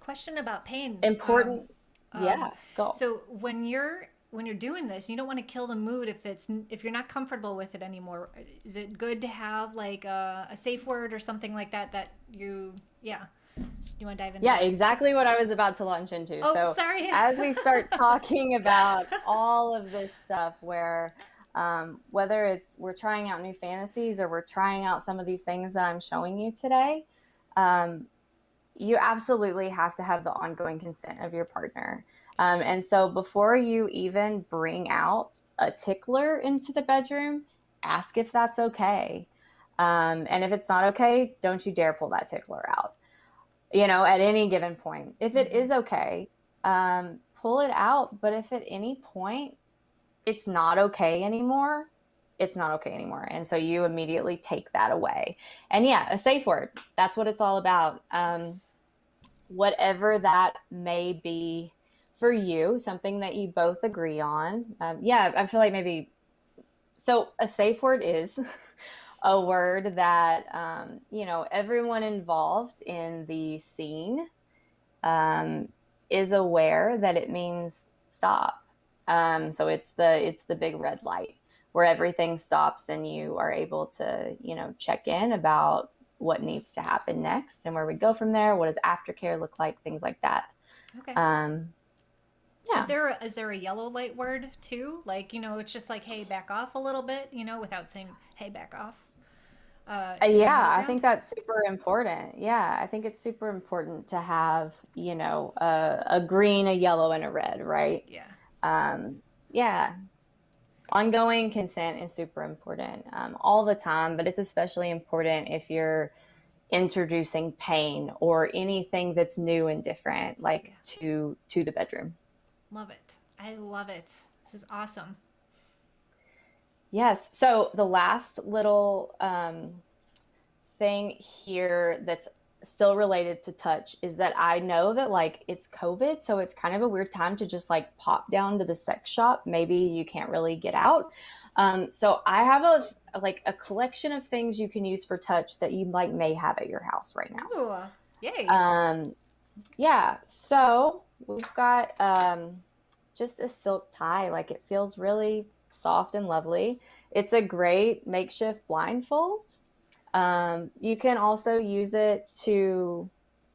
Question about pain. Important. Yeah, go. So when you're doing this, you don't want to kill the mood if you're not comfortable with it anymore. Is it good to have like a safe word or something like that yeah. You want to dive into Yeah, that? exactly what I was about to launch into. Oh, So sorry. as we start talking about all of this stuff where whether it's we're trying out new fantasies or we're trying out some of these things that I'm showing you today, you absolutely have to have the ongoing consent of your partner. And so before you even bring out a tickler into the bedroom, ask if that's okay. And if it's not okay, don't you dare pull that tickler out, at any given point. If it is okay, pull it out. But if at any point it's not okay anymore, it's not okay anymore. And so you immediately take that away. And yeah, a safe word, that's what it's all about. Whatever that may be for you, something that you both agree on. Yeah, I feel like maybe, so a safe word is a word that, everyone involved in the scene is aware that it means stop. So it's the big red light where everything stops and you are able to, check in about what needs to happen next and where we go from there. What does aftercare look like? Things like that. Okay. Yeah. Is there a yellow light word too? Like, it's just like, hey, back off a little bit, without saying, hey, back off. Is the middle Yeah, I ground. think that's super important. Yeah, I think it's super important to have, a green, a yellow, and a red, right? Yeah. Um, yeah, ongoing consent is super important all the time, but it's especially important if you're introducing pain or anything that's new and different, like Yeah. to the bedroom. Love it. I love it. This is awesome. Yes. So the last little thing here that's still related to touch is that I know that like it's COVID, so it's kind of a weird time to just like pop down to the sex shop. Maybe you can't really get out. So I have a collection of things you can use for touch that you like may have at your house right now. Ooh, yay. Um, yeah, so we've got just a silk tie. Like it feels really soft and lovely. It's a great makeshift blindfold. You can also use it to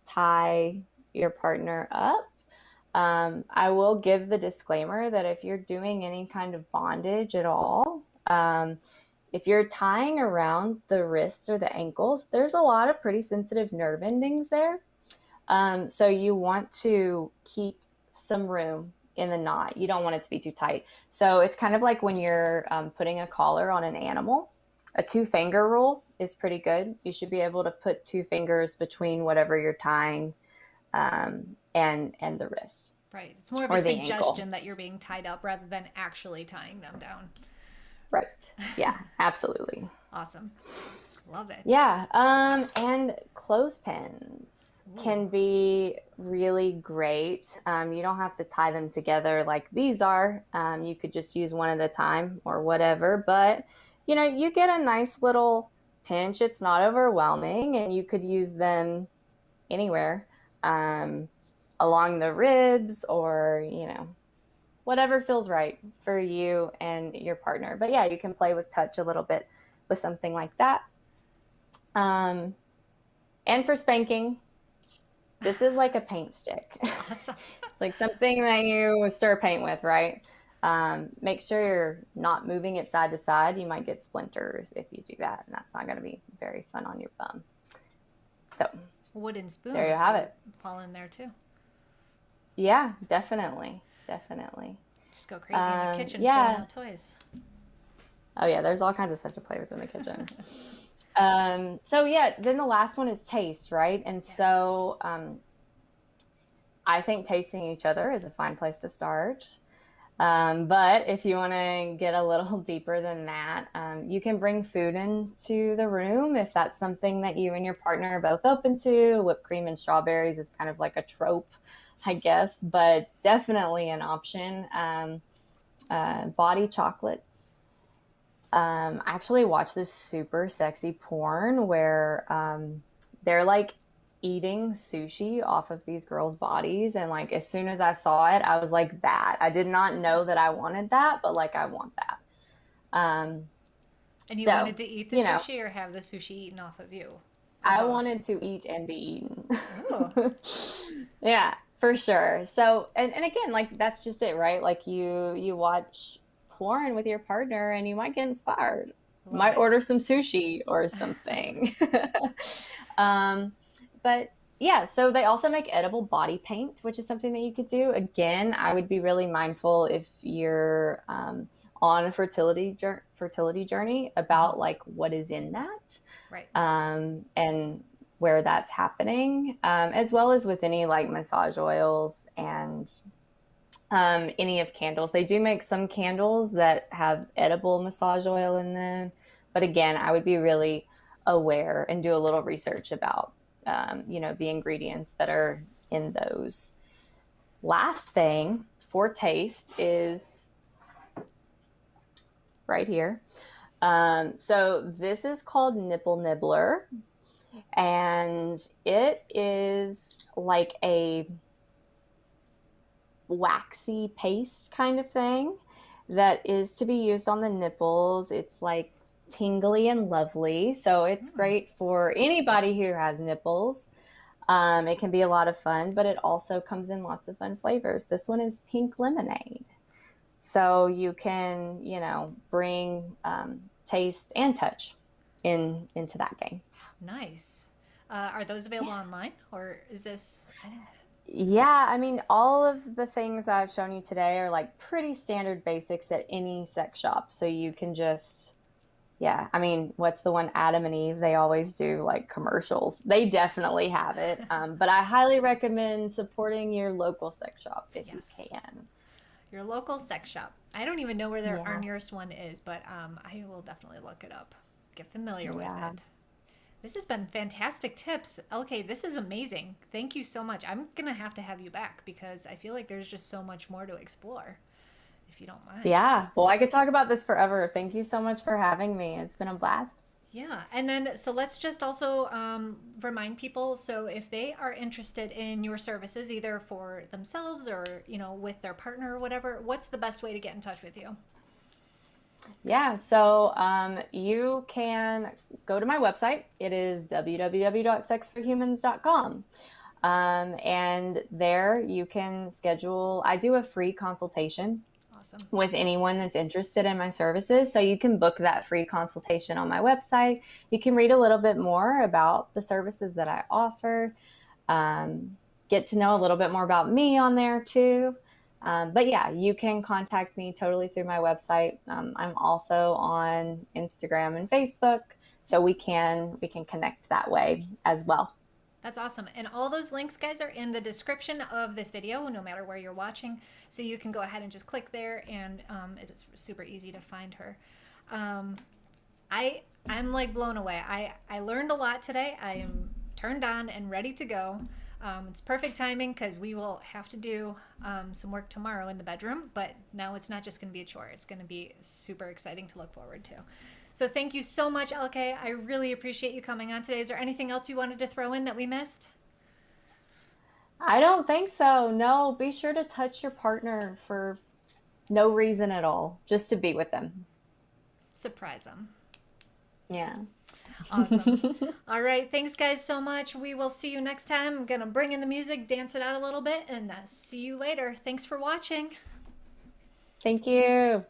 tie your partner up. I will give the disclaimer that if you're doing any kind of bondage at all, if you're tying around the wrists or the ankles, there's a lot of pretty sensitive nerve endings there. So you want to keep some room in the knot. You don't want it to be too tight. So it's kind of like when you're putting a collar on an animal. A two-finger rule is pretty good. You should be able to put two fingers between whatever you're tying and the wrist Right. It's more of a or the ankle. suggestion that you're being tied up rather than actually tying them down. Right. Yeah, absolutely. Awesome. Love it. Yeah. And clothespins Ooh. can be really great. You don't have to tie them together like these are. You could just use one at a time or whatever. But, you get a nice little pinch. It's not overwhelming, and you could use them anywhere um, along the ribs or, whatever feels right for you and your partner. But yeah, you can play with touch a little bit with something like that. Um, and for spanking, this is like a paint stick. Awesome. It's like something that you stir paint with, right? Make sure you're not moving it side to side. You might get splinters if you do that, and that's not going to be very fun on your bum. So Wooden spoon there you would have probably it. fall in there too. Yeah, definitely, definitely. Just go crazy in the kitchen pulling Yeah. out toys. Oh yeah, there's all kinds of stuff to play with in the kitchen. So yeah, then the last one is taste, right? And Yeah. so I think tasting each other is a fine place to start. But if you want to get a little deeper than that, you can bring food into the room if that's something that you and your partner are both open to. Whipped cream and strawberries is kind of like a trope, I guess, but it's definitely an option. Body chocolates. I actually watched this super sexy porn where they're like eating sushi off of these girls' bodies. And like, as soon as I saw it, I was like, that. I did not know that I wanted that, but like, I want that. Um, And you so, wanted to eat the you know, sushi or have the sushi eaten off of you? Or I both? wanted to eat and be eaten. Oh, Yeah, for sure. So, and again, like that's just it, right? Like you watch porn with your partner and you might get inspired. love Might it. order some sushi or something. um, but yeah, so they also make edible body paint, which is something that you could do. Again, I would be really mindful if you're on a fertility journey Mhm. about like what is in that Right. and where that's happening, as well as with any like massage oils and any of candles. They do make some candles that have edible massage oil in them. But again, I would be really aware and do a little research about, the ingredients that are in those. Last thing for taste is right here. So this is called Nipple Nibbler, and it is like a waxy paste kind of thing that is to be used on the nipples. It's like tingly and lovely. So it's Mm. great for anybody who has nipples. It can be a lot of fun, but it also comes in lots of fun flavors. This one is pink lemonade. So you can, bring taste and touch into that game. Nice. Are those available online, or is this? Yeah, I mean, all of the things that I've shown you today are like pretty standard basics at any sex shop. So you can just, yeah, I mean, what's the one, Adam and Eve? They always do like commercials. They definitely have it. But I highly recommend supporting your local sex shop if you Yes. can. Your local sex shop. I don't even know where our Yeah, nearest one is, but I will definitely look it up. Get familiar with yeah. it. This has been fantastic tips. LK, this is amazing. Thank you so much. I'm going to have you back because I feel like there's just so much more to explore, if you don't mind. Yeah. Well, I could talk about this forever. Thank you so much for having me. It's been a blast. Yeah. And then, so let's just also remind people. So if they are interested in your services, either for themselves or, with their partner or whatever, what's the best way to get in touch with you? Yeah, so you can go to my website. It is www.sexforhumans.com. And there you can schedule, I do a free consultation Awesome. with anyone that's interested in my services. So you can book that free consultation on my website. You can read a little bit more about the services that I offer, get to know a little bit more about me on there too. But yeah, you can contact me totally through my website. I'm also on Instagram and Facebook, so we can connect that way as well. That's awesome. And all those links, guys, are in the description of this video, no matter where you're watching. So you can go ahead and just click there, and it is super easy to find her. I'm like blown away. I learned a lot today. I am turned on and ready to go. It's perfect timing because we will have to do some work tomorrow in the bedroom, but now it's not just going to be a chore. It's going to be super exciting to look forward to. So thank you so much, LK. I really appreciate you coming on today. Is there anything else you wanted to throw in that we missed? I don't think so. No, be sure to touch your partner for no reason at all, just to be with them. Surprise them. Yeah. Awesome. All right. Thanks, guys, so much. We will see you next time. I'm going to bring in the music, dance it out a little bit, and see you later. Thanks for watching. Thank you.